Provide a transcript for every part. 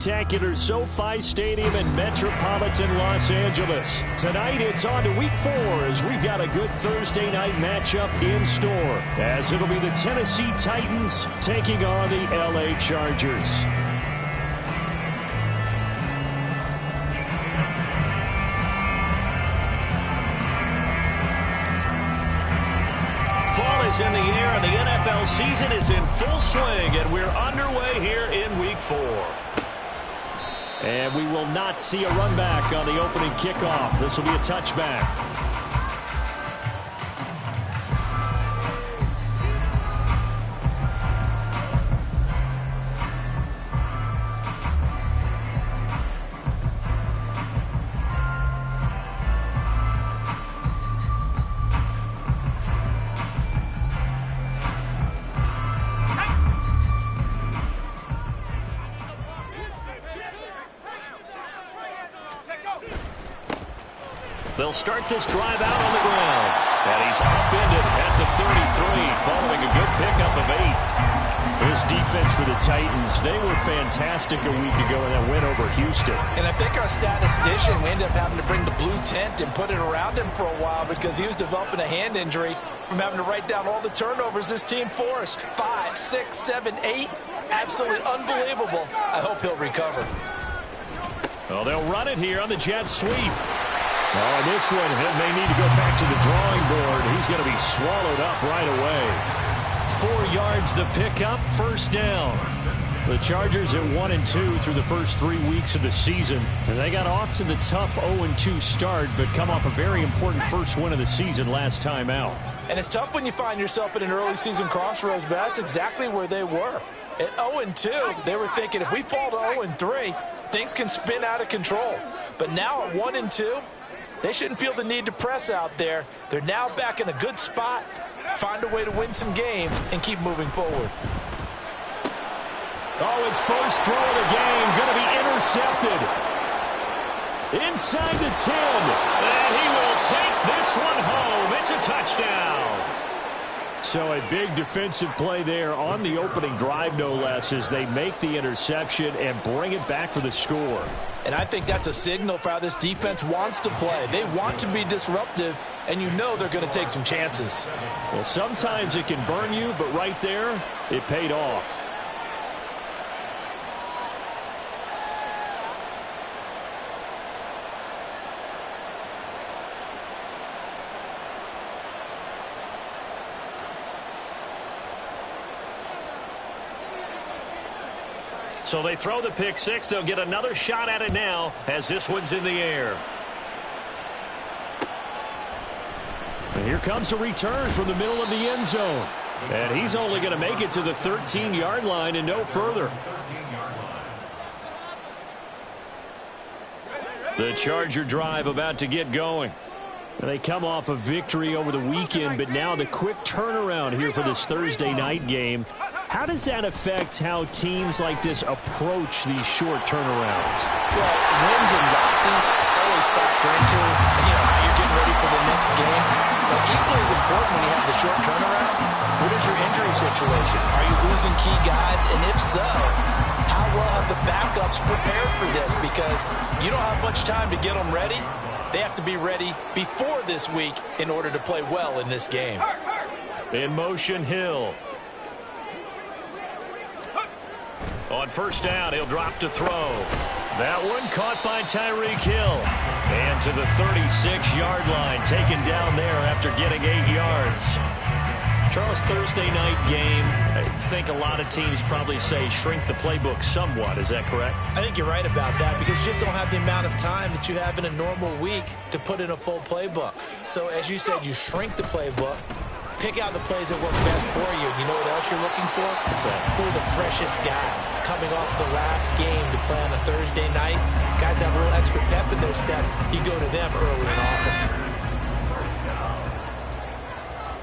Spectacular SoFi Stadium in metropolitan Los Angeles. Tonight it's on to week 4 as we've got a good Thursday night matchup in store, as it'll be the Tennessee Titans taking on the LA Chargers. Fall is in the air and the NFL season is in full swing, and we're underway here in week 4. And we will not see a run back on the opening kickoff. This will be a touchback. They'll start this drive out on the ground. And he's upended at the 33 following a good pickup of 8. This defense for the Titans, they were fantastic a week ago in that win over Houston. And I think our statistician, we ended up having to bring the blue tent and put it around him for a while because he was developing a hand injury from having to write down all the turnovers this team forced. 5, 6, 7, 8. Absolutely unbelievable. I hope he'll recover. Well, they'll run it here on the jet sweep. Oh, this one, he may need to go back to the drawing board. He's going to be swallowed up right away. 4 yards the pickup, first down. The Chargers at 1-2 through the first 3 weeks of the season. And they got off to the tough 0-2 start, but come off a very important first win of the season last time out. And it's tough when you find yourself in an early season crossroads, but that's exactly where they were. At 0-2, they were thinking if we fall to 0-3, things can spin out of control. But now at 1-2, they shouldn't feel the need to press out there. They're now back in a good spot, find a way to win some games, and keep moving forward. Oh, his first throw of the game going to be intercepted. Inside the 10. And he will take this one home. It's a touchdown. So a big defensive play there on the opening drive, no less, as they make the interception and bring it back for the score. And I think that's a signal for how this defense wants to play. They want to be disruptive, and you know they're going to take some chances. Well, sometimes it can burn you, but right there, it paid off. So they throw the pick six. They'll get another shot at it now as this one's in the air. And here comes a return from the middle of the end zone. And he's only going to make it to the 13-yard line and no further. The Charger drive about to get going. They come off a victory over the weekend, but now the quick turnaround here for this Thursday night game. How does that affect how teams like this approach these short turnarounds? Well, wins and losses always factor into how you're getting ready for the next game. But equally as important when you have the short turnaround, what is your injury situation? Are you losing key guys? And if so, how well have the backups prepared for this? Because you don't have much time to get them ready. They have to be ready before this week in order to play well in this game. In motion, Hill. On first down, he'll drop to throw. That one caught by Tyreek Hill. And to the 36-yard line, taken down there after getting 8 yards. Charles, Thursday night game, I think a lot of teams probably say shrink the playbook somewhat. Is that correct? I think you're right about that because you just don't have the amount of time that you have in a normal week to put in a full playbook. So as you said, you shrink the playbook. Pick out the plays that work best for you. You know what else you're looking for? What's that? Who are the freshest guys coming off the last game to play on a Thursday night? Guys have a little extra pep in their step. You go to them early and often.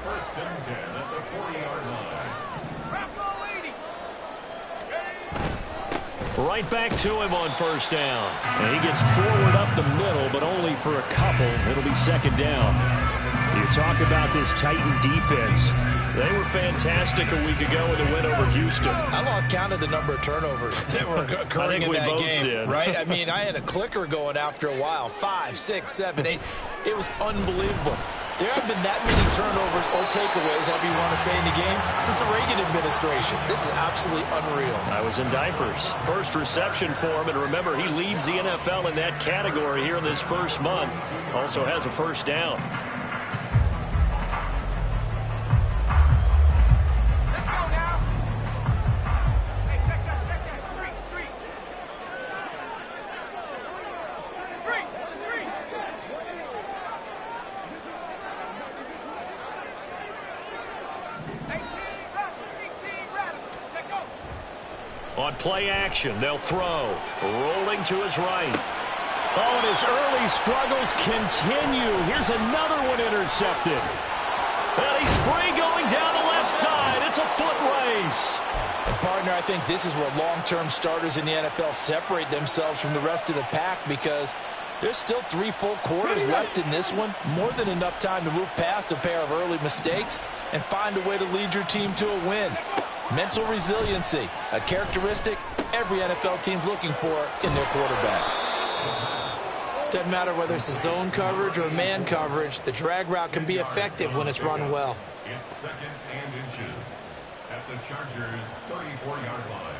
First and 10 at the 40-yard line. Right back to him on first down. And he gets forward up the middle, but only for a couple. It'll be second down. You talk about this Titan defense. They were fantastic a week ago with a win over Houston. I lost count of the number of turnovers that were occurring in that game. Did. Right? I mean, I had a clicker going after a while. 5, 6, 7, 8. It was unbelievable. There have been that many turnovers or takeaways, however you want to say, in the game since the Reagan administration. This is absolutely unreal. I was in diapers. First reception for him, and remember, he leads the NFL in that category here in this first month. Also has a first down. On play action, they'll throw. Rolling to his right. Oh, and his early struggles continue. Here's another one intercepted. And he's free going down the left side. It's a foot race. And, partner, I think this is where long-term starters in the NFL separate themselves from the rest of the pack because there's still 3 full quarters left in this one. More than enough time to move past a pair of early mistakes and find a way to lead your team to a win. Mental resiliency, a characteristic every NFL team's looking for in their quarterback. Doesn't matter whether it's a zone coverage or man coverage, the drag route can be effective when it's run well. It's 2nd and inches at the Chargers' 34-yard line.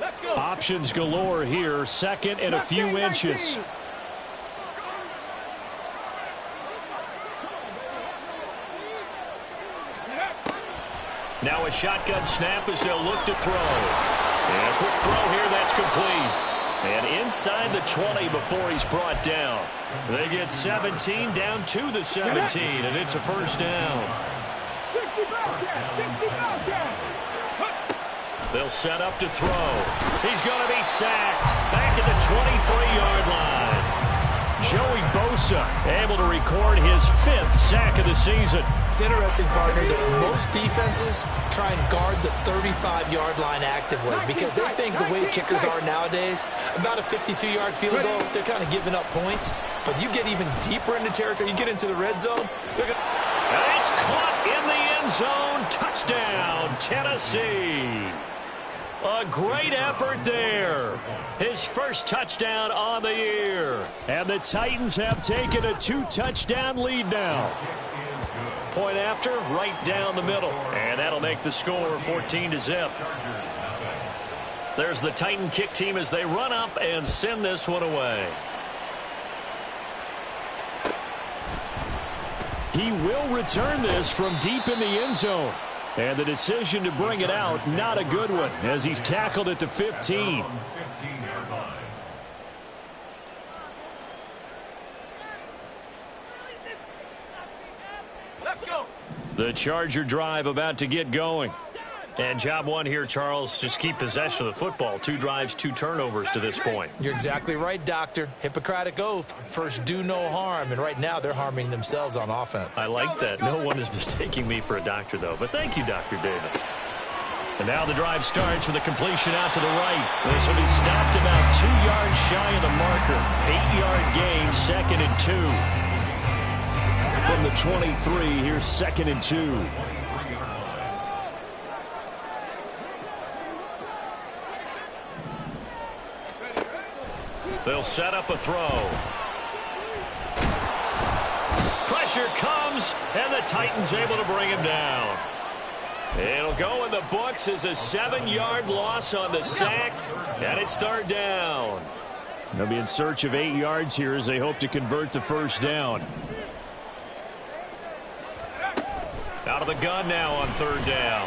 Let's go. Options galore here, 2nd and a few inches. Now a shotgun snap as they'll look to throw. And a quick throw here, that's complete. And inside the 20 before he's brought down. They get 17 down to the 17, and it's a first down. They'll set up to throw. He's going to be sacked. Back at the 23-yard line. Joey Bosa able to record his 5th sack of the season. It's interesting, partner, that most defenses try and guard the 35-yard line actively because they think the way kickers are nowadays, about a 52-yard field goal, they're kind of giving up points. But you get even deeper into territory, you get into the red zone, they're going to... It's caught in the end zone. Touchdown, Tennessee. A great effort there. His first touchdown on the year. And the Titans have taken a 2-touchdown lead now. Point after, right down the middle. And that'll make the score 14-0. There's the Titan kick team as they run up and send this one away. He will return this from deep in the end zone. And the decision to bring it out, not a good one, as he's tackled at the 15. Let's go. The Charger drive about to get going. And job one here, Charles, just keep possession of the football. 2 drives, 2 turnovers to this point. You're exactly right, Doctor. Hippocratic oath. First, do no harm. And right now, they're harming themselves on offense. I like that. No one is mistaking me for a doctor, though. But thank you, Dr. Davis. And now the drive starts with a completion out to the right. This will be stopped about 2 yards shy of the marker. 8-yard gain, 2nd and 2. From the 23, here's 2nd and 2. They'll set up a throw. Pressure comes, and the Titans able to bring him down. It'll go in the books as a 7-yard loss on the sack, and it's 3rd down. They'll be in search of 8 yards here as they hope to convert the first down. Out of the gun now on 3rd down.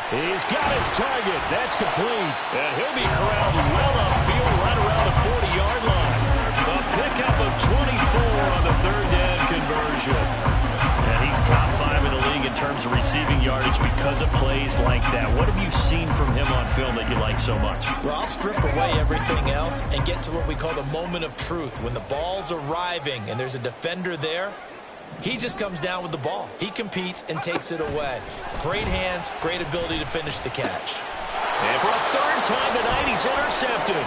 He's got his target. That's complete. And he'll be corralled well upfield right around the 40-yard line. A pickup of 24 on the 3rd down conversion. And he's top 5 in the league in terms of receiving yardage because of plays like that. What have you seen from him on film that you like so much? Well, I'll strip away everything else and get to what we call the moment of truth. When the ball's arriving and there's a defender there, he just comes down with the ball. He competes and takes it away. Great hands, great ability to finish the catch. And for a third time tonight, he's intercepted.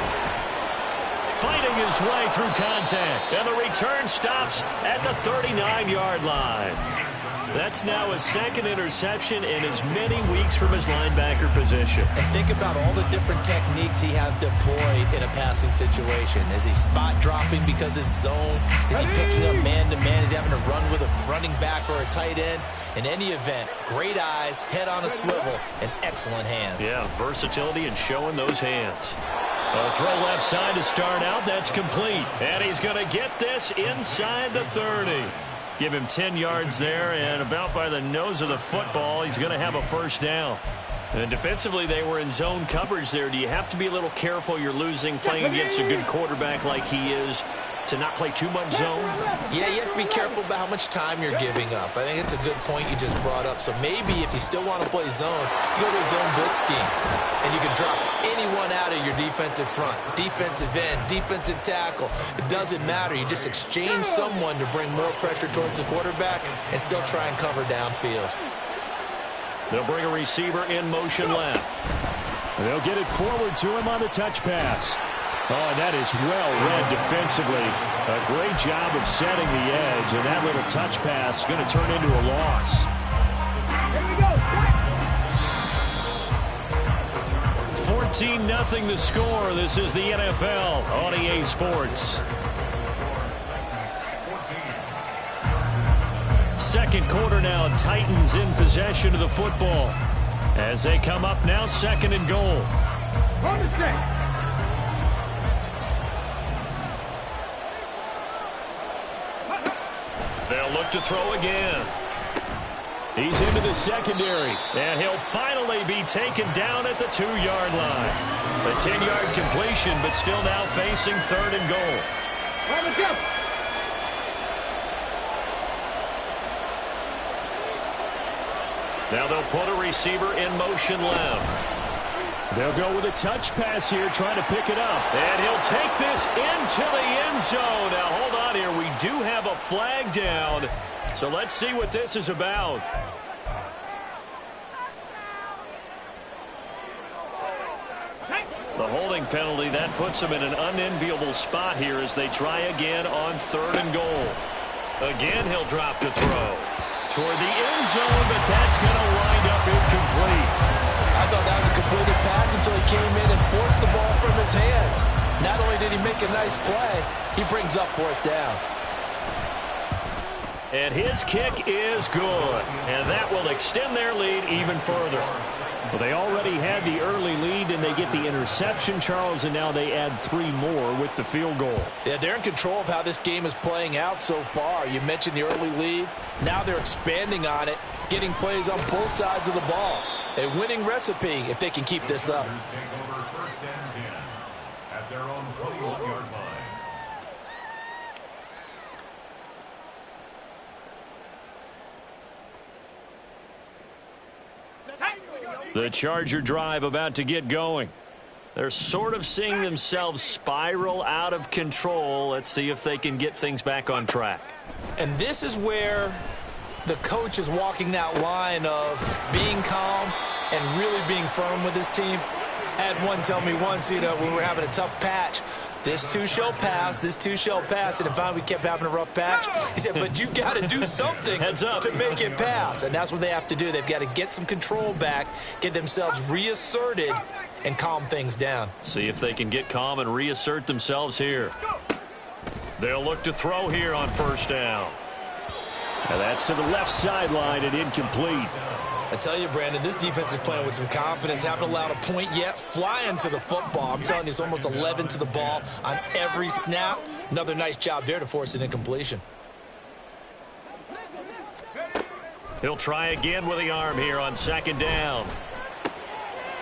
Fighting his way through contact. And the return stops at the 39-yard line. That's now his second interception in as many weeks from his linebacker position. And think about all the different techniques he has deployed in a passing situation. Is he spot dropping because it's zone? Is he picking up man-to-man? Is he having to run with a running back or a tight end? In any event, great eyes, head on a swivel, and excellent hands. Yeah, versatility and showing those hands. A throw left side to start out. That's complete. And he's going to get this inside the 30. Give him 10 yards there, and about by the nose of the football, he's going to have a first down. And defensively, they were in zone coverage there. Do you have to be a little careful you're losing playing against a good quarterback like he is to not play too much zone? Yeah, you have to be careful about how much time you're giving up. I think it's a good point you just brought up. So maybe if you still want to play zone, you go to a zone blitz scheme. And you can drop anyone out of your defensive front. Defensive end, defensive tackle. It doesn't matter. You just exchange someone to bring more pressure towards the quarterback and still try and cover downfield. They'll bring a receiver in motion left. They'll get it forward to him on the touch pass. Oh, and that is well read defensively. A great job of setting the edge, and that little touch pass is going to turn into a loss. Here we go. 14-0 the score. This is the NFL on EA Sports. Second quarter now, Titans in possession of the football. As they come up now, second and goal. They'll look to throw again. He's into the secondary, and he'll finally be taken down at the 2-yard line. A 10-yard completion, but still now facing third and goal. Now they'll put a receiver in motion left. They'll go with a touch pass here, trying to pick it up. And he'll take this into the end zone. Now, hold on here. We do have a flag down. So let's see what this is about. The holding penalty, that puts them in an unenviable spot here as they try again on third and goal. Again, he'll drop to throw toward the end zone, but that's going to wind up incomplete. I thought that was a completed pass until he came in and forced the ball from his hands. Not only did he make a nice play, he brings up fourth down. And his kick is good, and that will extend their lead even further. Well, they already had the early lead, and they get the interception, Charles, and now they add 3 more with the field goal. Yeah, they're in control of how this game is playing out so far. You mentioned the early lead. Now they're expanding on it, getting plays on both sides of the ball. A winning recipe if they can keep this up. Take over first and 10 at their own 21-yard line. The Charger drive about to get going. They're sort of seeing themselves spiral out of control. Let's see if they can get things back on track. And this is where the coach is walking that line of being calm and really being firm with his team. I had one tell me once, when we were having a tough patch, this too shall pass, this too shall pass. And finally we kept having a rough patch. He said, but you got to do something to make it pass. And that's what they have to do. They've got to get some control back, get themselves reasserted, and calm things down. See if they can get calm and reassert themselves here. They'll look to throw here on first down. And that's to the left sideline and incomplete. I tell you, Brandon, this defense is playing with some confidence. Haven't allowed a point yet. Flying to the football. I'm telling you, it's almost 11 to the ball on every snap. Another nice job there to force an incompletion. He'll try again with the arm here on second down.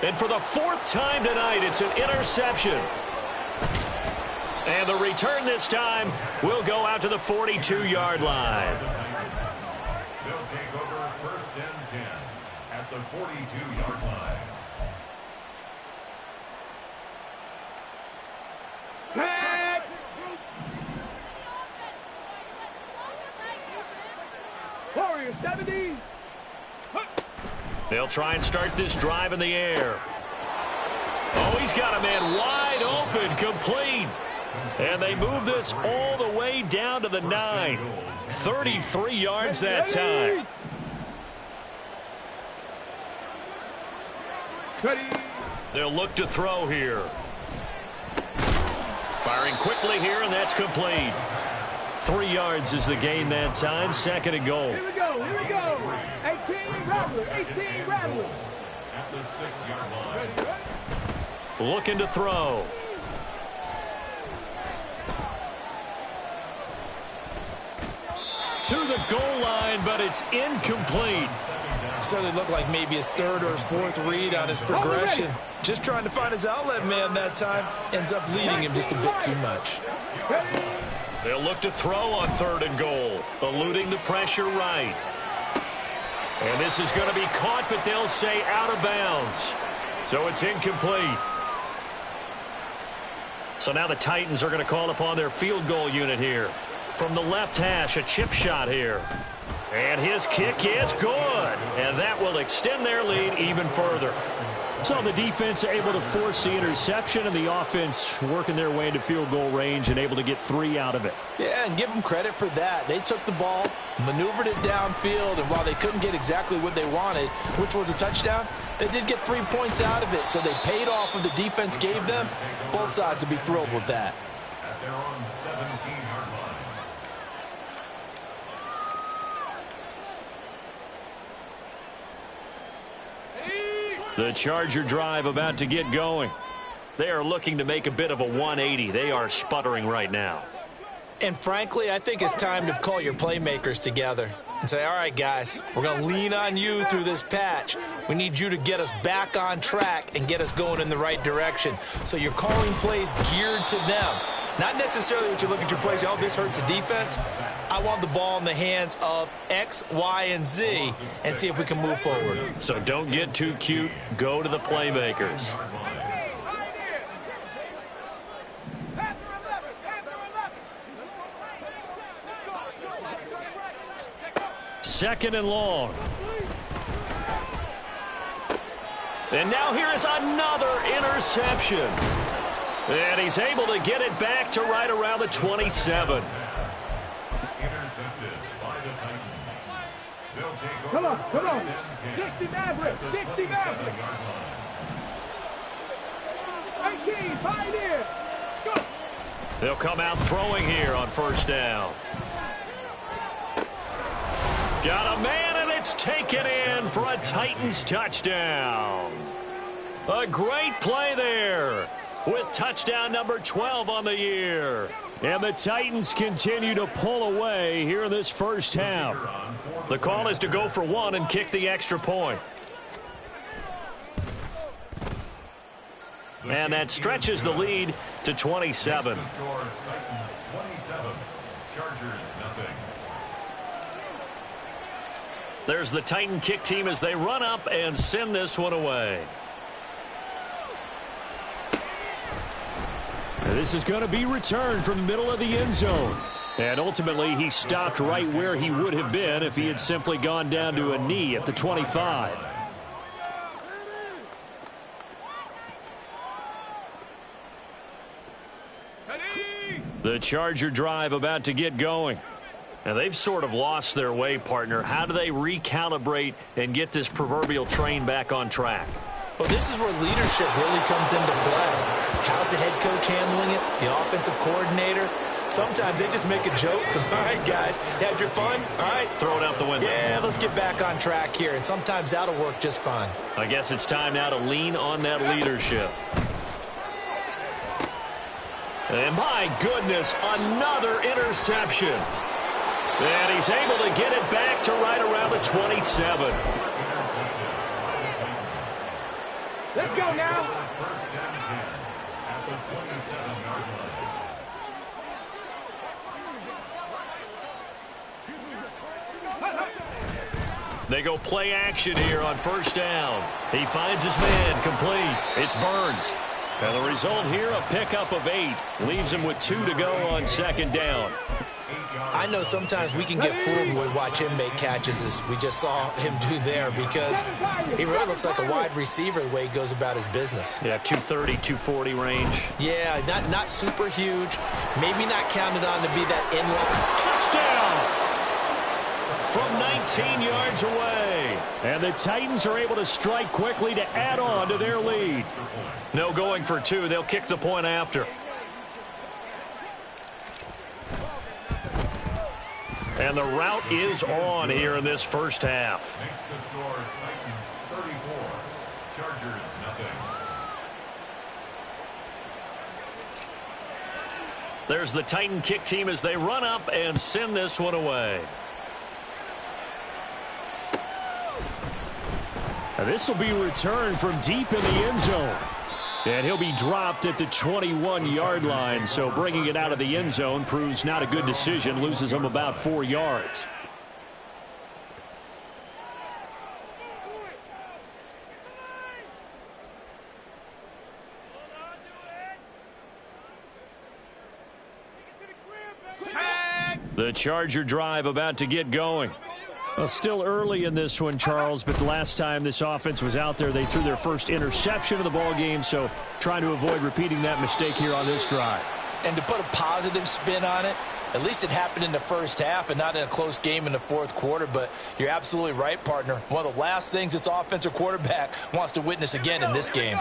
And for the 4th time tonight, it's an interception. And the return this time will go out to the 42-yard line. They'll take over first and 10 at the 42-yard line. Warrior 70. They'll try and start this drive in the air. Oh, he's got a man wide open, complete. And they move this all the way down to the 9. 33 yards that time. They'll look to throw here. Firing quickly here, and that's complete. 3 yards is the gain that time. 2nd and goal. Here we go, here we go. 18 Rattler, 18 Rattler. At the 6-yard line. Looking to throw. To the goal line, but it's incomplete. Certainly looked like maybe his 3rd or his 4th read on his progression. Just trying to find his outlet man that time. Ends up leading him just a bit too much. They'll look to throw on 3rd and goal. Eluding the pressure right. And this is going to be caught, but they'll say out of bounds. So it's incomplete. So now the Titans are going to call upon their field goal unit here. From the left hash, a chip shot here. And his kick is good. And that will extend their lead even further. So the defense able to force the interception, and the offense working their way into field goal range and able to get 3 out of it. Yeah, and give them credit for that. They took the ball, maneuvered it downfield, and while they couldn't get exactly what they wanted, which was a touchdown, they did get 3 points out of it. So they paid off what the defense gave them. Both sides will be thrilled with that. At their own 17-yard line. The Charger drive about to get going. They are looking to make a bit of a 180. They are sputtering right now. And frankly, I think it's time to call your playmakers together and say, all right, guys, we're going to lean on you through this patch. We need you to get us back on track and get us going in the right direction. So you're calling plays geared to them. Not necessarily what you look at your plays, oh, this hurts the defense. I want the ball in the hands of X, Y, and Z and see if we can move forward. So don't get too cute. Go to the playmakers. Second and long. And now here is another interception. And he's able to get it back to right around the 27. Intercepted by the Titans. They'll take over. Come on, come on. 1st and 10 60 Maverick, at the 60 Maverick. 27-yard line. 18, Pioneer. Let's go. They'll come out throwing here on 1st down. Got a man, and it's taken in for a Titans touchdown. A great play there with touchdown number 12 on the year. And the Titans continue to pull away here in this first half. The call is to go for 1 and kick the extra point. And that stretches the lead to 27. Titans 27, Chargers nothing. There's the Titan kick team as they run up and send this one away. This is going to be returned from the middle of the end zone. And ultimately, he stopped right where he would have been if he had simply gone down to a knee at the 25. The Charger drive about to get going. And they've sort of lost their way, partner. How do they recalibrate and get this proverbial train back on track? Well, this is where leadership really comes into play. How's the head coach handling it? The offensive coordinator? Sometimes they just make a joke. All right, guys, had your fun? All right. Throw it out the window. Yeah, let's get back on track here. And sometimes that'll work just fine. I guess it's time now to lean on that leadership. And my goodness, another interception. And he's able to get it back to right around the 27. Let's go now. 1st and 10 at the 27-yard line. They go play action here on 1st down. He finds his man, complete. It's Burns. And the result here, a pickup of 8. Leaves him with 2 to go on 2nd down. I know sometimes we can get fooled when we watch him make catches, as we just saw him do there, because he really looks like a wide receiver the way he goes about his business. Yeah, 230, 240 range. Yeah, not super huge. Maybe not counted on to be that in-line. Touchdown! From 19 yards away. And the Titans are able to strike quickly to add on to their lead. No going for two. They'll kick the point after. And the route is on here in this first half. Makes the score Titans 34, Chargers nothing. There's the Titan kick team as they run up and send this one away. And this will be returned from deep in the end zone. And he'll be dropped at the 21-yard line, so bringing it out of the end zone proves not a good decision, loses him about 4 yards. The Charger drive about to get going. Well, still early in this one, Charles, but the last time this offense was out there, they threw their first interception of the ball game, so trying to avoid repeating that mistake here on this drive. And to put a positive spin on it, at least it happened in the first half and not in a close game in the fourth quarter, but you're absolutely right, partner. One of the last things this offensive quarterback wants to witness again in this game.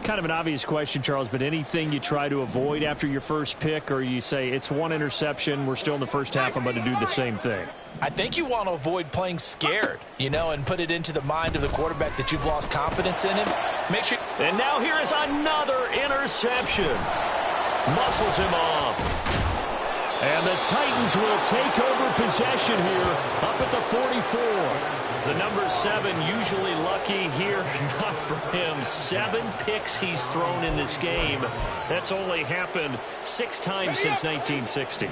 Kind of an obvious question, Charles, but anything you try to avoid after your first pick, or you say it's one interception, we're still in the first half, I'm going to do the same thing? I think you want to avoid playing scared, and put it into the mind of the quarterback that you've lost confidence in him. Make sure. And now here is another interception. Muscles him off. And the Titans will take over possession here up at the 44. The number 7 usually lucky here. Not for him. 7 picks he's thrown in this game. That's only happened 6 times since 1960.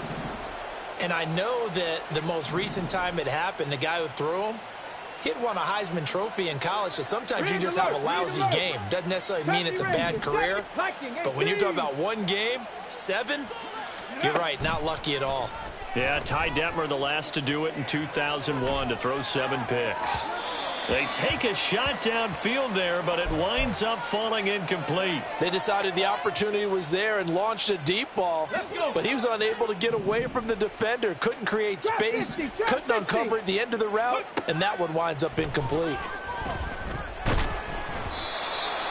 And I know that the most recent time it happened, the guy who threw him, he'd won a Heisman Trophy in college, so sometimes you just have a lousy game. Doesn't necessarily mean it's a bad career, but when you're talking about one game, 7, you're right, not lucky at all. Yeah, Ty Detmer, the last to do it in 2001, to throw 7 picks. They take a shot downfield there, but it winds up falling incomplete. They decided the opportunity was there and launched a deep ball, but he was unable to get away from the defender, couldn't create space, couldn't uncover at the end of the route, and that one winds up incomplete.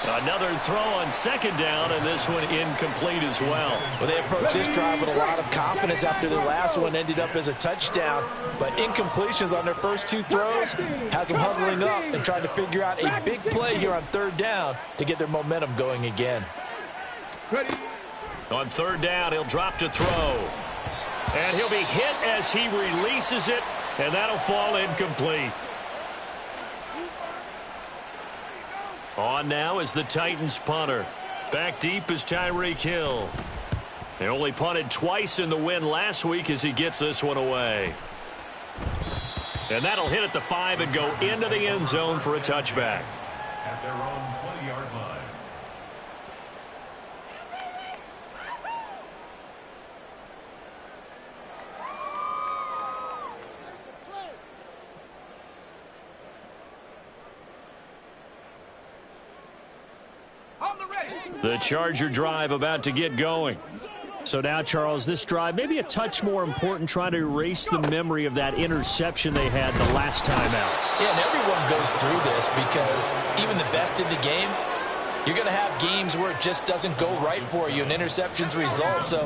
Another throw on second down, and this one incomplete as well. Well, they approached this drive with a lot of confidence after their last one ended up as a touchdown. But incompletions on their first 2 throws has them huddling up and trying to figure out a big play here on third down to get their momentum going again. On third down, he'll drop to throw. And he'll be hit as he releases it, and that'll fall incomplete. On now is the Titans punter. Back deep is Tyreek Hill. They only punted twice in the win last week as he gets this one away. And that'll hit at the 5 and go into the end zone for a touchback. At their own 20-yard line. The Charger drive about to get going. So now, Charles, this drive maybe a touch more important, trying to erase the memory of that interception they had the last time out. Yeah, and everyone goes through this because even the best in the game, you're going to have games where it just doesn't go right for you and interceptions result. So,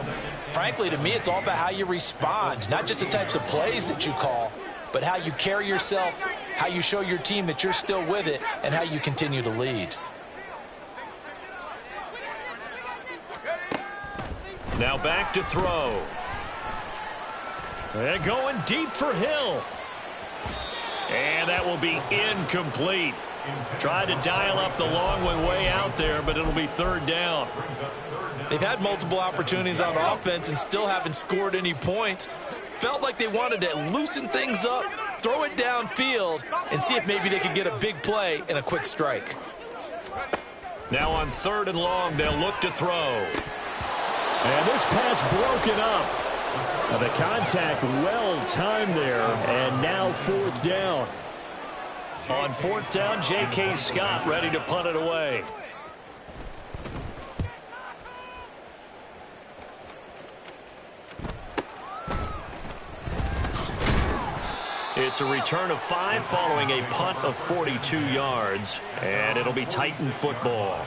frankly, to me, it's all about how you respond, not just the types of plays that you call, but how you carry yourself, how you show your team that you're still with it, and how you continue to lead. Now back to throw. And going deep for Hill. And that will be incomplete. Tried to dial up the long one way out there, but it'll be third down. They've had multiple opportunities on offense and still haven't scored any points. Felt like they wanted to loosen things up, throw it downfield, and see if maybe they could get a big play and a quick strike. Now on third and long, they'll look to throw. And this pass broken up. The contact well timed there, and now fourth down. On fourth down, J.K. Scott ready to punt it away. It's a return of 5 following a punt of 42 yards, and it'll be Titan football.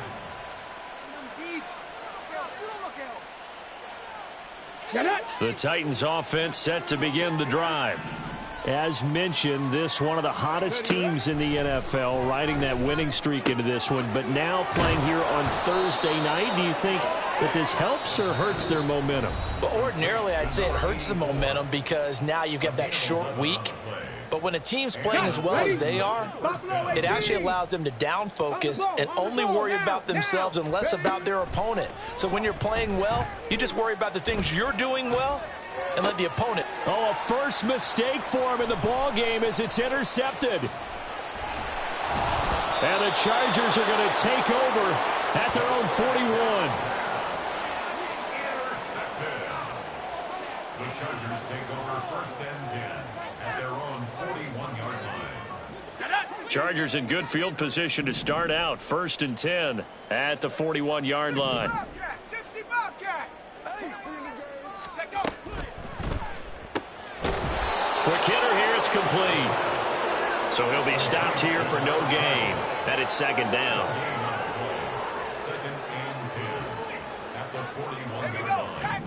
The Titans offense set to begin the drive. As mentioned, this one of the hottest teams in the NFL, riding that winning streak into this one, but now playing here on Thursday night. Do you think that this helps or hurts their momentum? Well, ordinarily, I'd say it hurts the momentum because now you get that short week. But when a team's playing as well as they are, it actually allows them to down focus and only worry about themselves and less about their opponent. So when you're playing well, you just worry about the things you're doing well and let the opponent. Oh, a first mistake for him in the ball game as it's intercepted. And the Chargers are going to take over at their own 41. The Chargers take over first and 10 at their own 41-yard line. Chargers in good field position to start out. First and 10 at the 41-yard line. 60 Bobcat. Quick hitter here, it's complete. So he'll be stopped here for no gain. And it's second down. Second and 10 at the 41-yard line.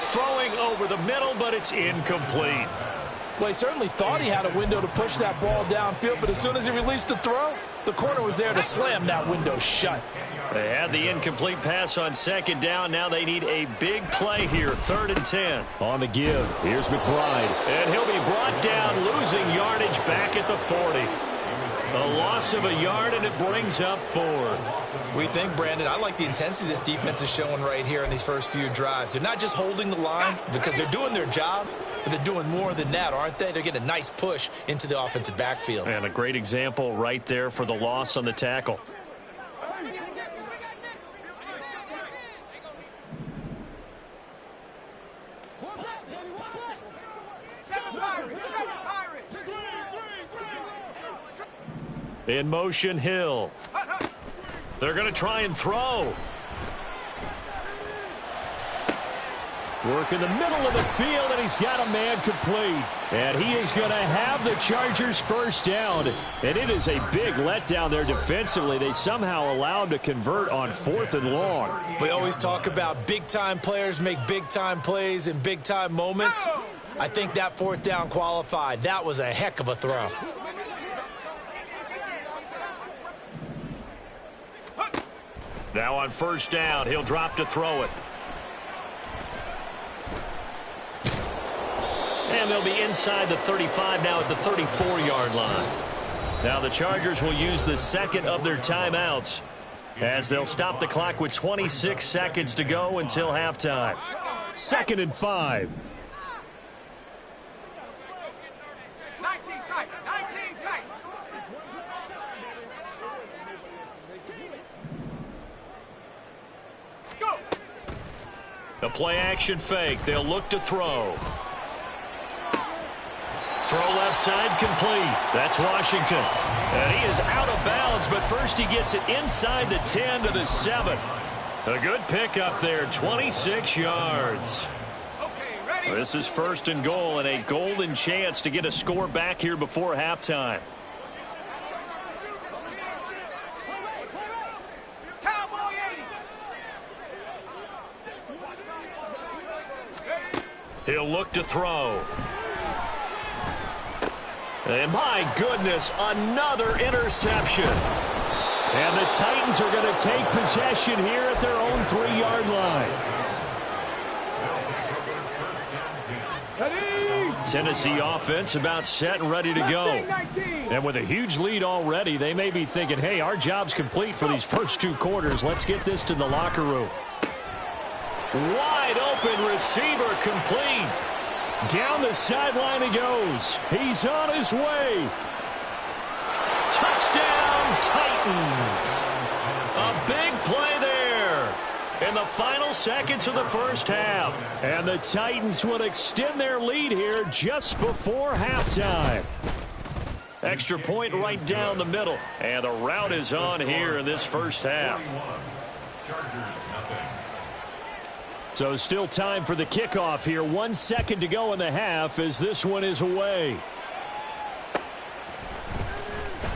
Throwing over the middle, but it's incomplete. Well, he certainly thought he had a window to push that ball downfield, but as soon as he released the throw, the corner was there to slam that window shut. They had the incomplete pass on second down. Now they need a big play here. Third and 10. On the give, here's McBride. And he'll be brought down, losing yardage back at the 40. A loss of a yard, and it brings up fourth. What do you think, Brandon? I like the intensity this defense is showing right here in these first few drives. They're not just holding the line because they're doing their job, but they're doing more than that, aren't they? They're getting a nice push into the offensive backfield. And a great example right there for the loss on the tackle. In motion, Hill. They're going to try and throw. Work in the middle of the field, and he's got a man complete. And he is going to have the Chargers first down. And it is a big letdown there defensively. They somehow allowed to convert on fourth and long. We always talk about big-time players make big-time plays in big-time moments. I think that fourth down qualified. That was a heck of a throw. Now on first down, he'll drop to throw it. And they'll be inside the 35 now at the 34-yard line. Now the Chargers will use the second of their timeouts as they'll stop the clock with 26 seconds to go until halftime. 2nd and 5. 19 tight. 19 tight. Go. The play action fake. They'll look to throw. Throw left side complete. That's Washington. And he is out of bounds, but first he gets it inside the 10 to the 7. A good pickup there, 26 yards. Okay, ready? This is first and goal and a golden chance to get a score back here before halftime. Cowboy 80. He'll look to throw. And my goodness, another interception. And the Titans are going to take possession here at their own 3-yard line. Ready? Tennessee offense about set and ready to go. 19. And with a huge lead already, they may be thinking, hey, our job's complete for these first 2 quarters. Let's get this to the locker room. Wide open receiver complete. Down the sideline he goes. He's on his way. Titans. A big play there in the final seconds of the first half. And the Titans will extend their lead here just before halftime. Extra point right down the middle. And the rout is on here in this first half. So still time for the kickoff here. 1 second to go in the half as this one is away.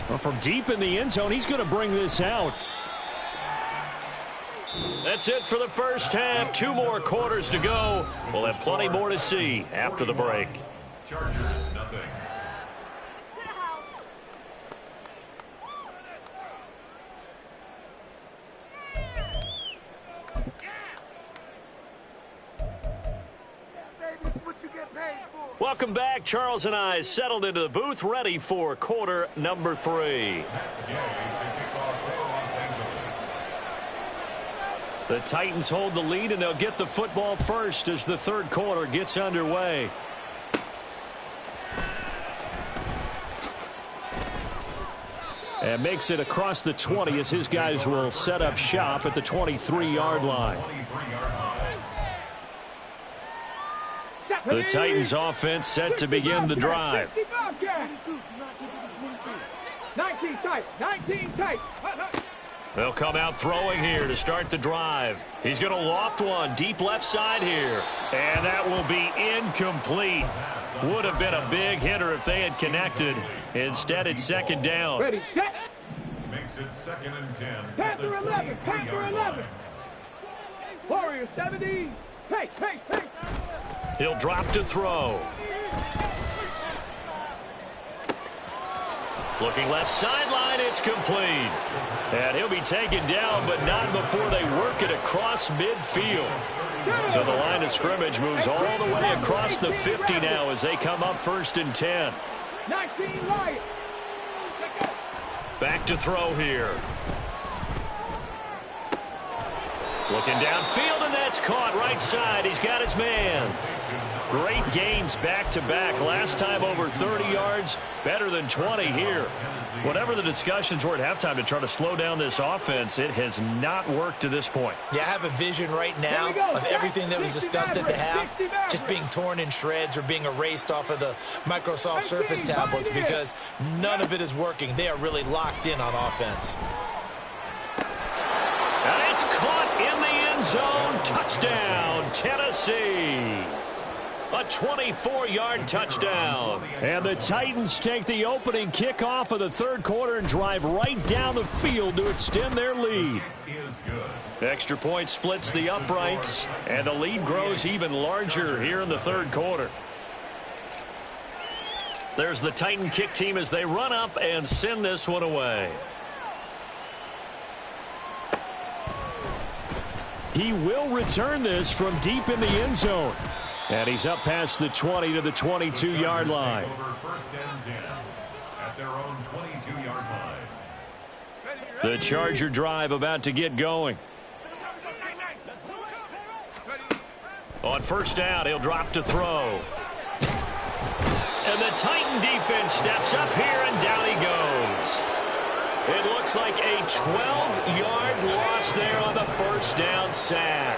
Well, from deep in the end zone, he's going to bring this out. That's it for the first half. 2 more quarters to go. We'll have plenty more to see after the break. Chargers, nothing. Welcome back. Charles and I settled into the booth, ready for quarter number 3. The Titans hold the lead, and they'll get the football first as the third quarter gets underway. And makes it across the 20 as his guys will set up shop at the 23-yard line. The Titans offense set to begin the drive. 19 tight, 19 tight. They'll come out throwing here to start the drive. He's going to loft one deep left side here. And that will be incomplete. Would have been a big hitter if they had connected. Instead, it's second down. Ready, set. Makes it 2nd and 10. Panther 11, Panther 11. Warrior 70. Pace, pace, pace. He'll drop to throw. Looking left sideline, it's complete. And he'll be taken down, but not before they work it across midfield. So the line of scrimmage moves all the way across the 50 now as they come up 1st and 10. 19 right. Back to throw here. Looking downfield, and that's caught right side. He's got his man. Great gains back-to-back. Last time over 30 yards, better than 20 here. Whatever the discussions were at halftime to try to slow down this offense, it has not worked to this point. Yeah, I have a vision right now of everything that was discussed at the half just being torn in shreds or being erased off of the Microsoft Surface tablets because none of it is working. They are really locked in on offense. And it's caught in the end zone. Touchdown, Tennessee. A 24-yard touchdown. And the Titans take the opening kickoff of the third quarter and drive right down the field to extend their lead. Extra point splits the uprights, and the lead grows even larger here in the third quarter. There's the Titan kick team as they run up and send this one away. He will return this from deep in the end zone. And he's up past the 20 to the 22-yard line. First and 10 at their own 22-yard line. The Charger drive about to get going. On first down, he'll drop to throw. And the Titan defense steps up here, and down he goes. It looks like a 12-yard loss there on the first down sack.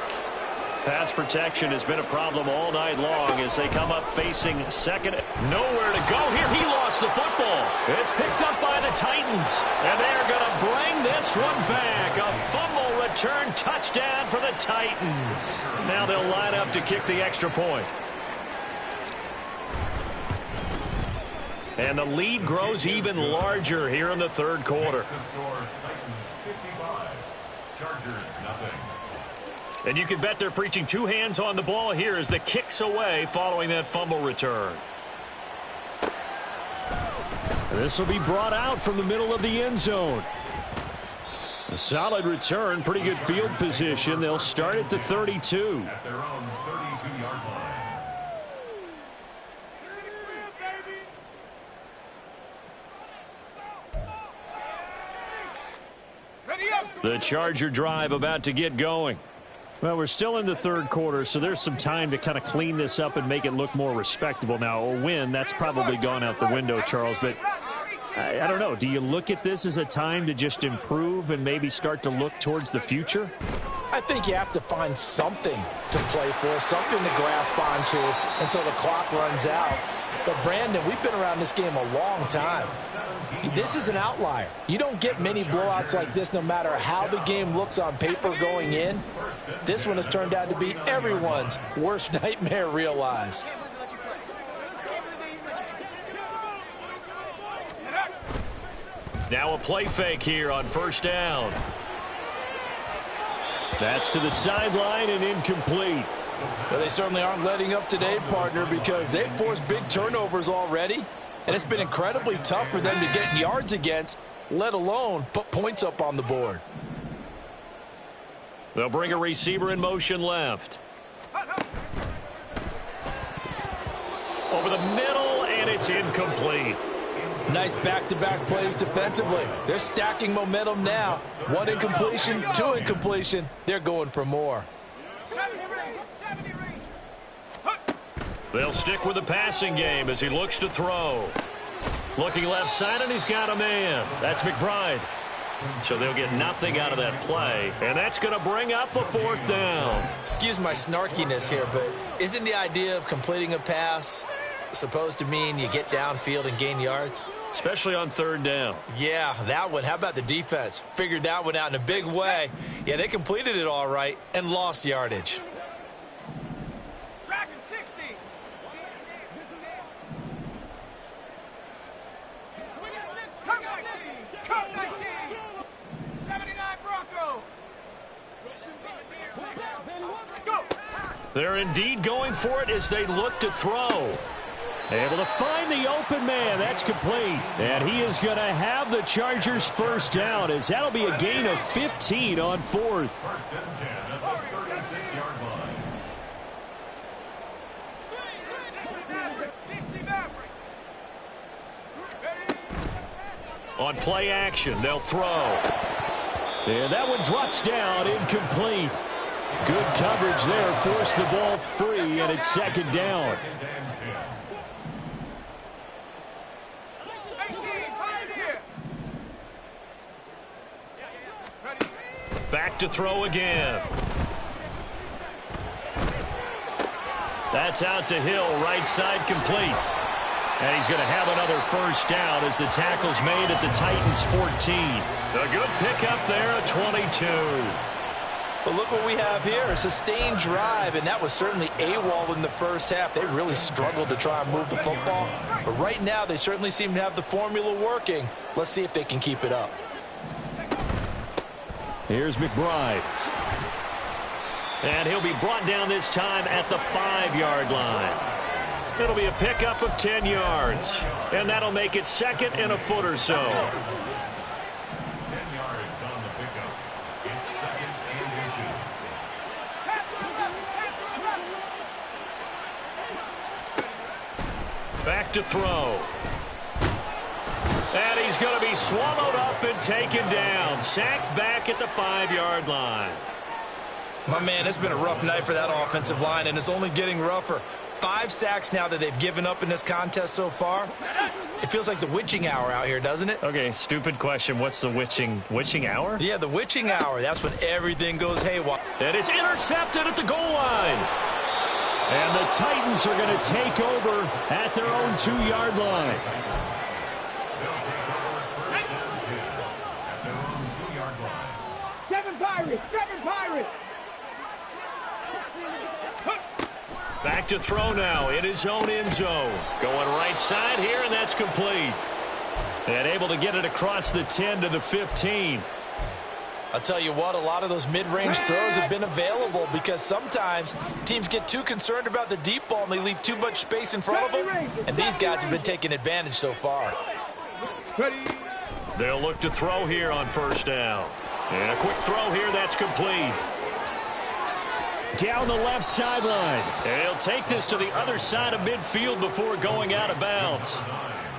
Pass protection has been a problem all night long as they come up facing second. Nowhere to go here. He lost the football. It's picked up by the Titans, and they are going to bring this one back. A fumble return touchdown for the Titans. Now they'll line up to kick the extra point. And the lead grows even larger here in the third quarter. Titans 55, Chargers nothing. And you can bet they're preaching 2 hands on the ball here as the kick's away following that fumble return. And this will be brought out from the middle of the end zone. A solid return, pretty good field position. They'll start at the 32. At their own 32-yard line. The Charger drive about to get going. Well, we're still in the third quarter, so there's some time to kind of clean this up and make it look more respectable. Now, a win, that's probably gone out the window, Charles, but I don't know. Do you look at this as a time to just improve and maybe start to look towards the future? I think you have to find something to play for, something to grasp onto until the clock runs out. But, Brandon, we've been around this game a long time. This is an outlier. You don't get many blowouts like this no matter how the game looks on paper going in. This one has turned out to be everyone's worst nightmare realized. Now a play fake here on first down. That's to the sideline and incomplete. Well, they certainly aren't letting up today, partner, because they've forced big turnovers already. And it's been incredibly tough for them to get yards against, let alone put points up on the board. They'll bring a receiver in motion left. Over the middle, and it's incomplete. Nice back-to-back plays defensively. They're stacking momentum now. One incompletion, two incompletion. They're going for more. They'll stick with the passing game as he looks to throw. Looking left side, and he's got a man. That's McBride. So they'll get nothing out of that play, and that's going to bring up a fourth down. Excuse my snarkiness here, but isn't the idea of completing a pass supposed to mean you get downfield and gain yards? Especially on third down. Yeah, that one. How about the defense? Figured that one out in a big way. Yeah, they completed it all right and lost yardage. Tracking 60. Cut 19. 79 Bronco. Go. They're indeed going for it as they look to throw. Able to find the open man. That's complete. And he is going to have the Chargers first down, as that'll be a gain of 15 on fourth. First and 10 at the 36-yard line. 60 Maverick. On play action, they'll throw. And that one drops down, incomplete. Good coverage there, forced the ball free, and it's second down. Back to throw again. That's out to Hill, right side complete. And he's going to have another first down as the tackle's made at the Titans' 14. A good pickup there, a 22. But look what we have here, a sustained drive, and that was certainly AWOL in the first half. They really struggled to try and move the football. But right now, they certainly seem to have the formula working. Let's see if they can keep it up. Here's McBride. And he'll be brought down this time at the 5-yard line. It'll be a pickup of 10 yards. And that'll make it second and a foot or so. 10 yards on the pickup. It's second and inches. Back to throw. And he's going to be swallowed up and taken down. Sacked back at the 5-yard line. My man, it's been a rough night for that offensive line, and it's only getting rougher. 5 sacks now that they've given up in this contest so far. It feels like the witching hour out here, doesn't it? Okay, stupid question. What's the witching hour? Yeah, the witching hour. That's when everything goes haywire. And it's intercepted at the goal line. And the Titans are going to take over at their own 2-yard line. Seven Pirates! Back to throw now in his own end zone. Going right side here, and that's complete. And able to get it across the 10 to the 15. I'll tell you what, a lot of those mid-range throws have been available because sometimes teams get too concerned about the deep ball and they leave too much space in front of them. And these guys have been taking advantage so far. They'll look to throw here on first down. And a quick throw here, that's complete. Down the left sideline. And he'll take this to the other side of midfield before going out of bounds.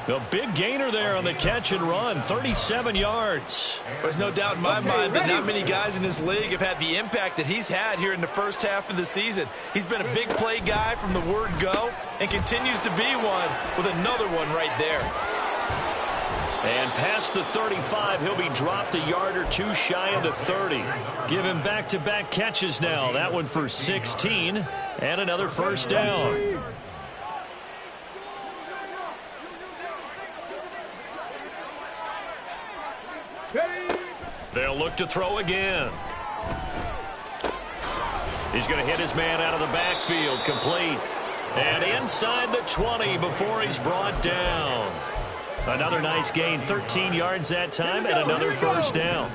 A big gainer there on the catch and run, 37 yards. There's no doubt in my mind that not many guys in this league have had the impact that he's had here in the first half of the season. He's been a big play guy from the word go and continues to be one with another one right there. And past the 35, he'll be dropped a yard or two shy of the 30. Give him back-to-back catches now. That one for 16 and another first down. They'll look to throw again. He's going to hit his man out of the backfield, complete. And inside the 20 before he's brought down. Another nice gain, 13 yards that time, and another first down.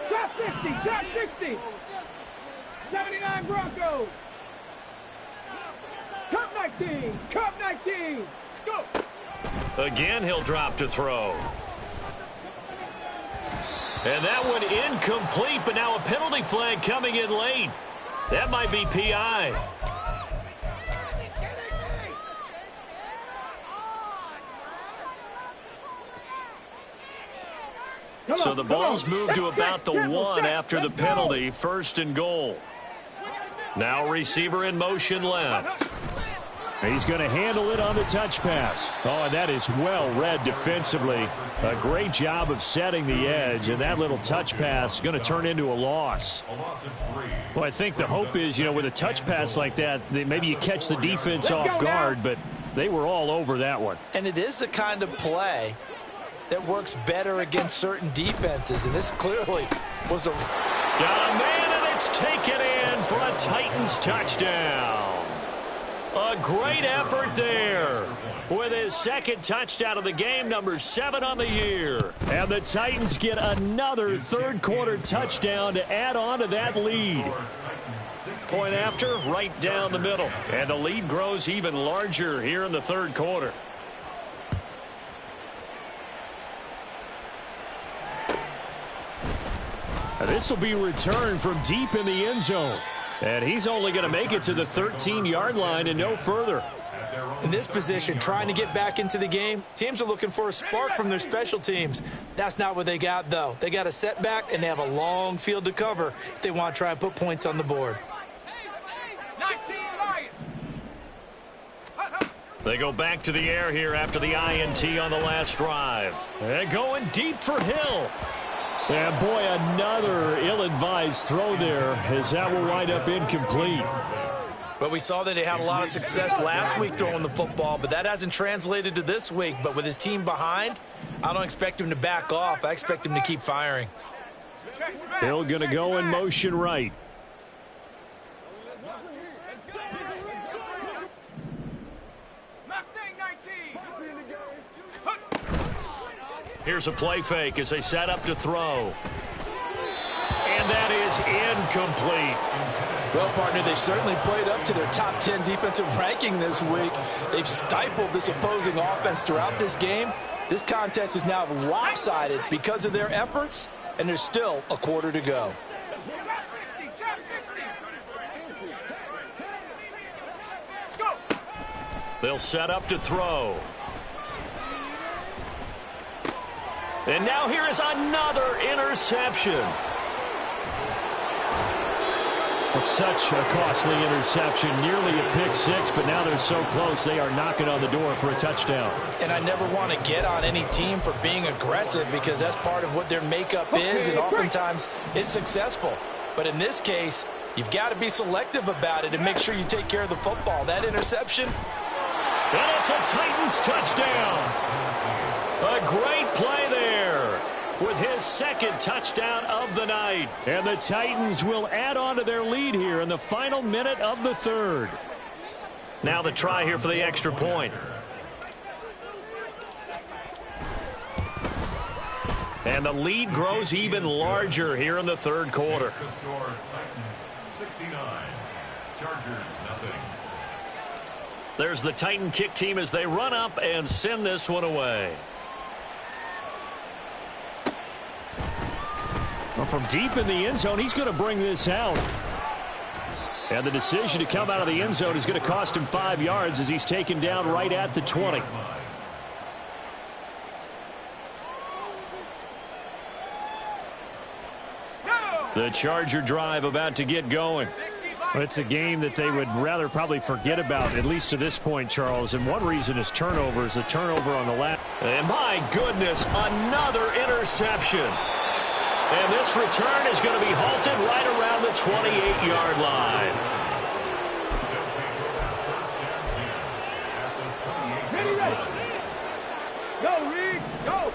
Top 60, top 60. 79 Broncos. Cup 19, Cup 19. Go. Again, he'll drop to throw. And that one incomplete, but now a penalty flag coming in late. That might be PI. So the ball's moved to about the 1 after the penalty, 1st and goal. Now receiver in motion left. He's going to handle it on the touch pass. Oh, and that is well read defensively. A great job of setting the edge, and that little touch pass is going to turn into a loss. Well, I think the hope is, with a touch pass like that, maybe you catch the defense off guard, but they were all over that one. And it is the kind of play that works better against certain defenses, and this clearly was a... Got a man, and it's taken in for a Titans touchdown. A great effort there with his second touchdown of the game, number 7 on the year. And the Titans get another third-quarter touchdown to add on to that lead. Point after, right down the middle. And the lead grows even larger here in the third quarter. This will be returned from deep in the end zone. And he's only going to make it to the 13-yard line and no further. In this position, trying to get back into the game, teams are looking for a spark from their special teams. That's not what they got, though. They got a setback, and they have a long field to cover if they want to try and put points on the board. They go back to the air here after the INT on the last drive. And going deep for Hill. And boy, another ill-advised throw there, as that will wind up incomplete. But we saw that he had a lot of success last week throwing the football, but that hasn't translated to this week. But with his team behind, I don't expect him to back off. I expect him to keep firing. Hill going to go in motion right. Here's a play fake as they set up to throw. And that is incomplete. Well, partner, they've certainly played up to their top 10 defensive ranking this week. They've stifled this opposing offense throughout this game. This contest is now lopsided because of their efforts, and there's still a quarter to go. They'll set up to throw. And now here is another interception. It's such a costly interception, nearly a pick six, but now they're so close they are knocking on the door for a touchdown. And I never want to get on any team for being aggressive because that's part of what their makeup is, and oftentimes it's successful. But in this case, you've got to be selective about it and make sure you take care of the football. That interception. And it's a Titans touchdown. A great play there with his second touchdown of the night. And the Titans will add on to their lead here in the final minute of the third. Now the try here for the extra point. And the lead grows even larger here in the third quarter. Titans 69, Chargers nothing. There's the Titan kick team as they run up and send this one away. Well, from deep in the end zone, he's going to bring this out. And the decision to come out of the end zone is going to cost him 5 yards as he's taken down right at the 20. The Charger drive about to get going. Well, it's a game that they would rather probably forget about, at least to this point, Charles. And one reason is turnovers. The turnover on the last. And my goodness, another interception. And this return is going to be halted right around the 28-yard line. Go, Reed, go.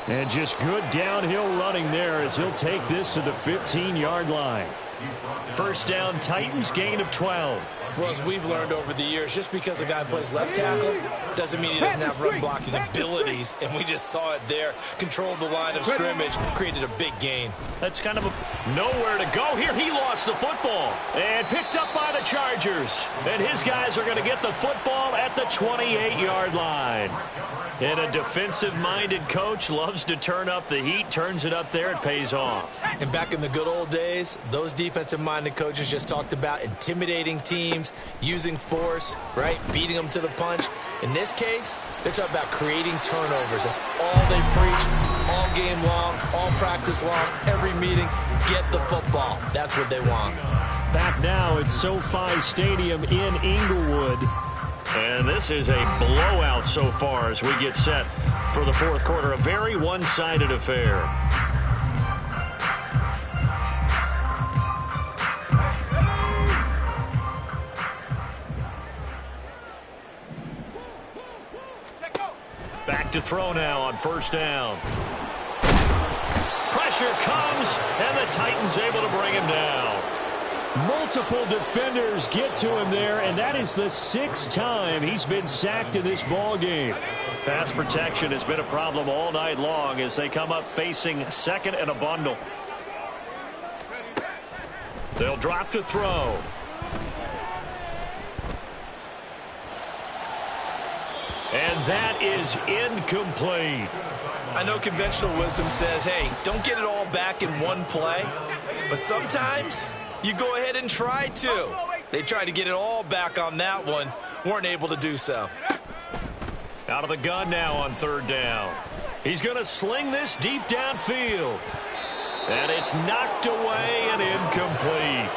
And just good downhill running there as he'll take this to the 15-yard line. First down, Titans, gain of 12. Well, as we've learned over the years, just because a guy plays left tackle doesn't mean he doesn't have run blocking abilities, and we just saw it there. Controlled the line of scrimmage, created a big gain. That's kind of nowhere to go here. He lost the football and picked up by the Chargers. And his guys are going to get the football at the 28-yard line. And a defensive-minded coach loves to turn up the heat, turns it up there, it pays off. And back in the good old days, those defensive-minded coaches just talked about intimidating teams, using force, right, beating them to the punch. In this case, they're talking about creating turnovers. That's all they preach, all game long, all practice long, every meeting. Get the football. That's what they want. Back now at SoFi Stadium in Inglewood. And this is a blowout so far as we get set for the fourth quarter. A very one-sided affair. Back to throw now on first down. Pressure comes, and the Titans able to bring him down. Multiple defenders get to him there, and that is the 6th time he's been sacked in this ball game. Pass protection has been a problem all night long as they come up facing second and a bundle. They'll drop to throw. And that is incomplete. I know conventional wisdom says, hey, don't get it all back in one play. But sometimes you go ahead and try to. They tried to get it all back on that one. Weren't able to do so. Out of the gun now on third down. He's going to sling this deep downfield. And it's knocked away and incomplete.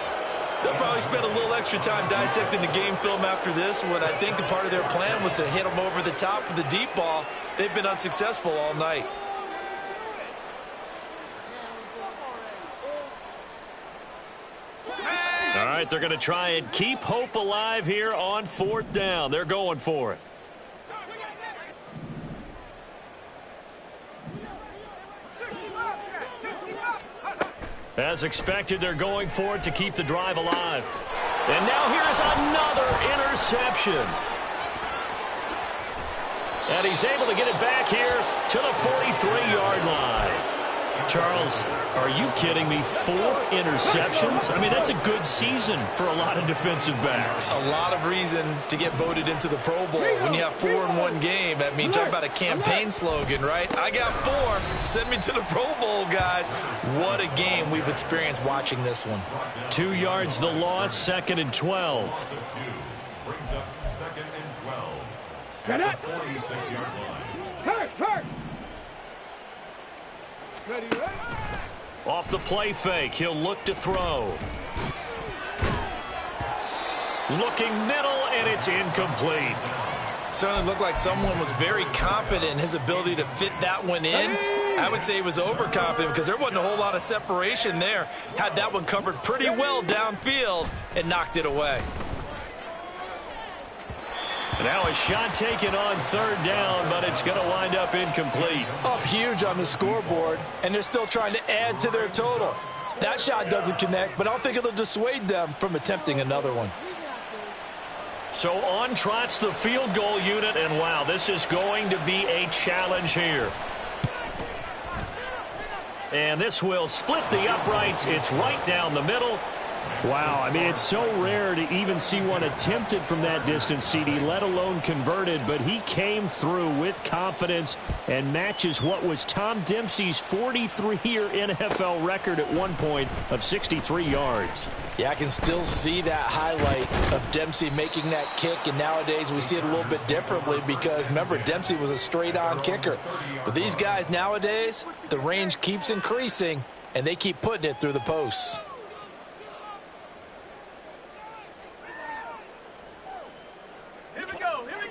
They'll probably spend a little extra time dissecting the game film after this one. I think the part of their plan was to hit them over the top for the deep ball. They've been unsuccessful all night. All right, they're going to try and keep hope alive here on fourth down. They're going for it. As expected, they're going for it to keep the drive alive. And now here is another interception. And he's able to get it back here to the 43-yard line. Charles, are you kidding me? 4 interceptions? I mean, that's a good season for a lot of defensive backs. A lot of reason to get voted into the Pro Bowl. When you have 4 in one game, I mean, talk about a campaign slogan, right? I got 4. Send me to the Pro Bowl, guys. What a game we've experienced watching this one. 2 yards the loss, 2nd and 12. Brings up 2nd and 12. Get At it. the 46-yard line. Hurt. Ready. Off the play fake, he'll look to throw. Looking middle, and it's incomplete. Certainly looked like someone was very confident in his ability to fit that one in. I would say he was overconfident because there wasn't a whole lot of separation there. Had that one covered pretty well downfield and knocked it away. Now a shot taken on third down, but it's going to wind up incomplete. Up huge on the scoreboard, and they're still trying to add to their total. That shot doesn't connect, but I don't think it'll dissuade them from attempting another one. So on trots the field goal unit, and wow, this is going to be a challenge here. And this will split the uprights. It's right down the middle. Wow, I mean, it's so rare to even see one attempted from that distance, CD, let alone converted, but he came through with confidence and matches what was Tom Dempsey's 43-year NFL record at one point of 63 yards. Yeah, I can still see that highlight of Dempsey making that kick, and nowadays we see it a little bit differently because, remember, Dempsey was a straight-on kicker. But these guys nowadays, the range keeps increasing, and they keep putting it through the posts.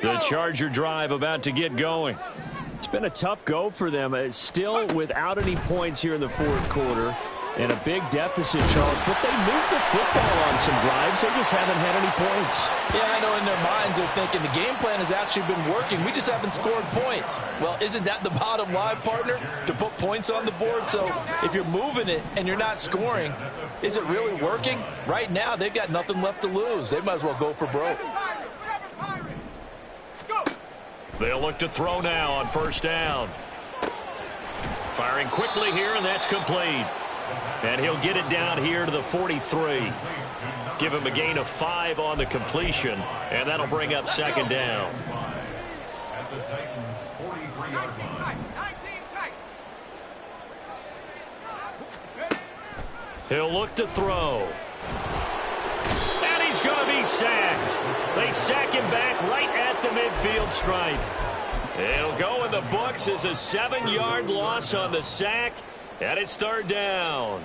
The Charger drive about to get going. It's been a tough go for them. Still without any points here in the fourth quarter. And a big deficit, Charles. But they moved the football on some drives. They just haven't had any points. Yeah, I know in their minds they're thinking the game plan has actually been working. We just haven't scored points. Well, isn't that the bottom line, partner? To put points on the board? So if you're moving it and you're not scoring, is it really working? Right now, they've got nothing left to lose. They might as well go for broke. They'll look to throw now on first down. Firing quickly here, and that's complete. And he'll get it down here to the 43. Give him a gain of 5 on the completion, and that'll bring up second down. At the Titans' 43-yard line. He'll look to throw. And he's going to be sacked. They sack him back right at the midfield stripe. It'll go in the books as a 7-yard loss on the sack, and it's third down.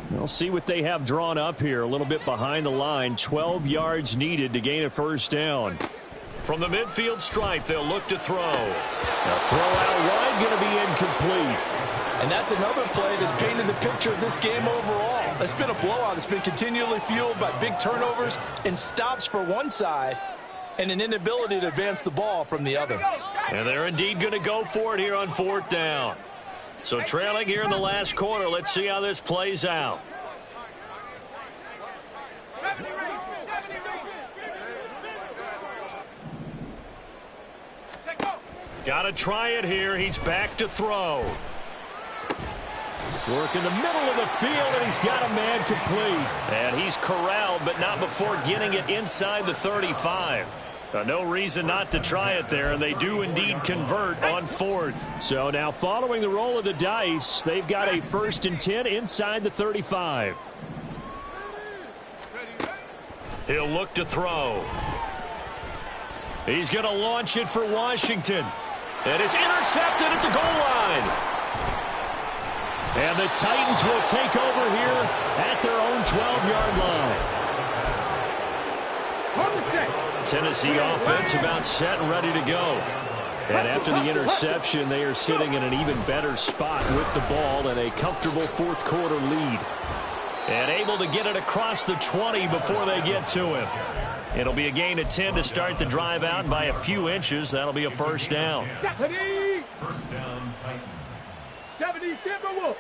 We'll see what they have drawn up here. A little bit behind the line. 12 yards needed to gain a first down. From the midfield stripe, they'll look to throw. A throw out wide, going to be incomplete. And that's another play that's painted the picture of this game overall. It's been a blowout. It's been continually fueled by big turnovers and stops for one side and an inability to advance the ball from the other. And they're indeed going to go for it here on fourth down. So trailing here in the last quarter, let's see how this plays out. Got to try it here. He's back to throw. Work in the middle of the field, and he's got a man complete. And he's corralled, but not before getting it inside the 35. No reason not to try it there, and they do indeed convert on fourth. So now following the roll of the dice, they've got a 1st and 10 inside the 35. He'll look to throw. He's going to launch it for Washington. And it's intercepted at the goal line. And the Titans will take over here at their own 12-yard line. Tennessee offense about set and ready to go. And after the interception, they are sitting in an even better spot with the ball and a comfortable fourth quarter lead. And able to get it across the 20 before they get to him. It'll be a gain of 10 to start the drive out, and by a few inches, that'll be a first down. First down, Titans. 70 Timberwolves.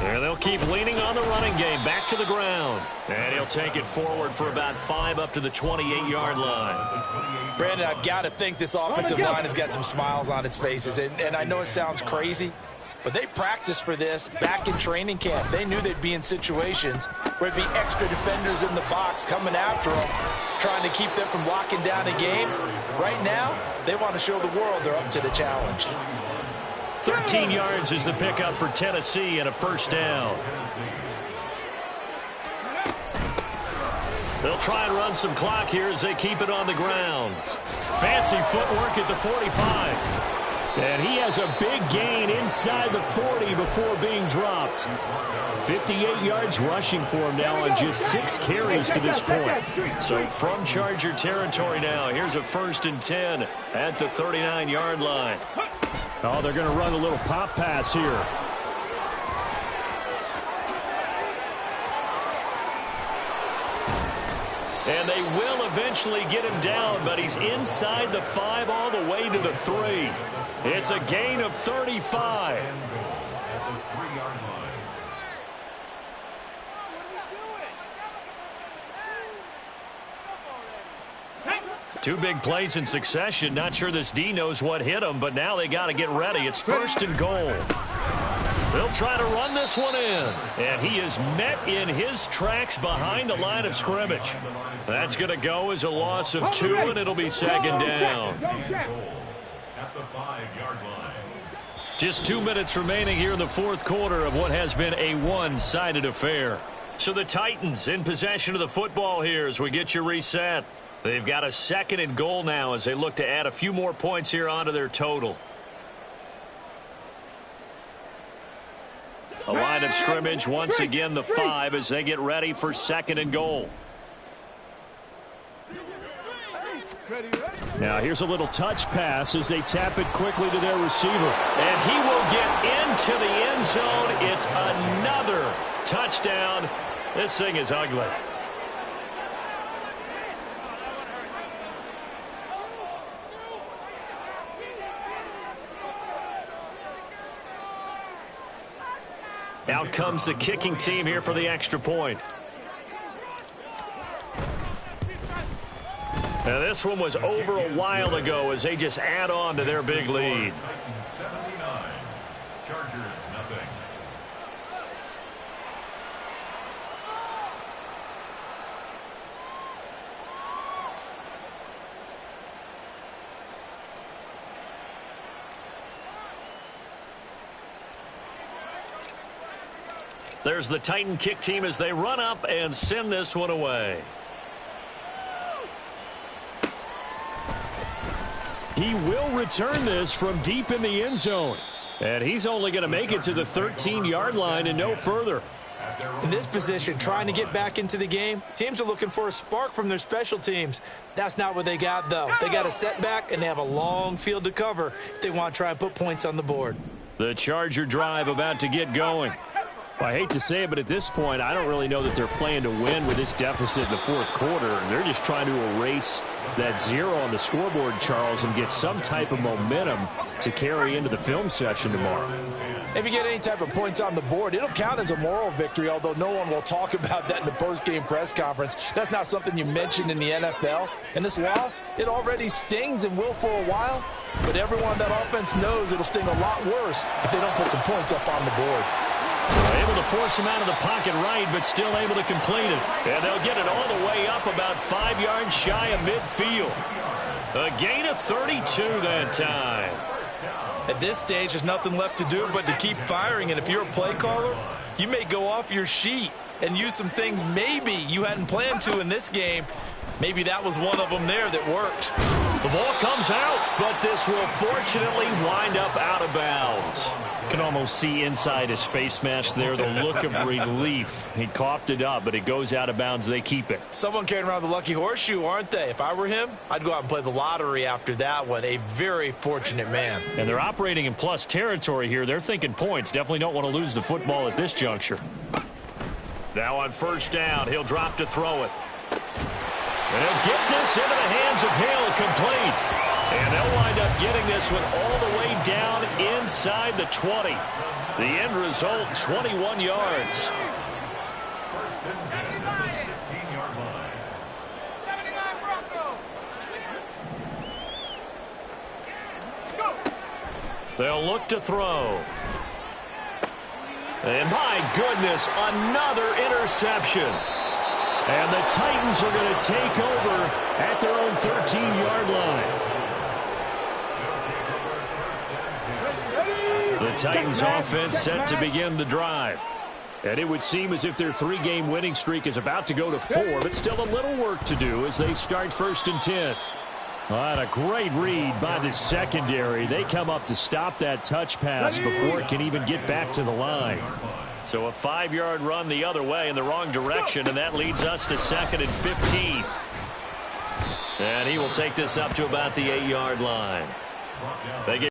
And they'll keep leaning on the running game. Back to the ground. And he'll take it forward for about 5 up to the 28-yard line. Brandon, I've got to think this offensive line has got some smiles on its faces. And I know it sounds crazy, but they practiced for this back in training camp. They knew they'd be in situations where it'd be extra defenders in the box coming after them, trying to keep them from locking down a game. Right now, they want to show the world they're up to the challenge. 13 yards is the pickup for Tennessee and a first down. They'll try and run some clock here as they keep it on the ground. Fancy footwork at the 45. And he has a big gain inside the 40 before being dropped. 58 yards rushing for him now on just 6 carries to this point. So from Charger territory now, here's a 1st and 10 at the 39-yard line. Oh, they're going to run a little pop pass here. And they will eventually get him down, but he's inside the 5 all the way to the 3. It's a gain of 35. At the 3-yard line. Two big plays in succession. Not sure this D knows what hit him, but now they got to get ready. It's 1st and goal. They'll try to run this one in. And he is met in his tracks behind the line of scrimmage. That's going to go as a loss of 2, and it'll be 2nd down. At the 5-yard line. Just 2 minutes remaining here in the fourth quarter of what has been a one-sided affair. So the Titans in possession of the football here as we get you reset. They've got a 2nd and goal now as they look to add a few more points here onto their total. A line of scrimmage, once again the 5 as they get ready for 2nd and goal. Now here's a little touch pass as they tap it quickly to their receiver. And he will get into the end zone. It's another touchdown. This thing is ugly. Out comes the kicking team here for the extra point. Now this one was over a while ago as they just add on to their big lead. 79. Chargers, nothing. There's the Titan kick team as they run up and send this one away. He will return this from deep in the end zone. And he's only going to make it to the 13-yard line and no further. In this position, trying to get back into the game, teams are looking for a spark from their special teams. That's not what they got, though. They got a setback, and they have a long field to cover if they want to try and put points on the board. The Charger drive about to get going. Well, I hate to say it, but at this point, I don't really know that they're playing to win with this deficit in the fourth quarter. They're just trying to erase that 0 on the scoreboard, Charles, and get some type of momentum to carry into the film session tomorrow. If you get any type of points on the board, it'll count as a moral victory, although no one will talk about that in the post-game press conference. That's not something you mentioned in the NFL. And this loss, it already stings and will for a while, but everyone on that offense knows it'll sting a lot worse if they don't put some points up on the board. Able to force him out of the pocket right, but still able to complete it. And they'll get it all the way up about 5 yards shy of midfield. A gain of 32 that time. At this stage, there's nothing left to do but to keep firing. And if you're a play caller, you may go off your sheet and use some things maybe you hadn't planned to in this game. Maybe that was one of them there that worked. The ball comes out, but this will fortunately wind up out of bounds. Can almost see inside his face mask there the look of relief. He coughed it up, but it goes out of bounds. They keep it. Someone carrying around the lucky horseshoe, aren't they? If I were him, I'd go out and play the lottery after that one. A very fortunate man. And they're operating in plus territory here. They're thinking points. Definitely don't want to lose the football at this juncture. Now on first down, he'll drop to throw it. And he'll get this into the hands of Hill, complete. And they'll wind up getting this one all the way down inside the 20. The end result, 21 yards. First and 10 at the 16-yard line. 79 Broncos. Go. They'll look to throw. And my goodness, another interception. And the Titans are going to take over at their own 13-yard line. The Titans offense set to begin the drive. And it would seem as if their 3-game winning streak is about to go to 4, but still a little work to do as they start first and 10. And a great read by the secondary. They come up to stop that touch pass before it can even get back to the line. So a 5-yard run the other way in the wrong direction, and that leads us to 2nd and 15. And he will take this up to about the 8-yard line. They get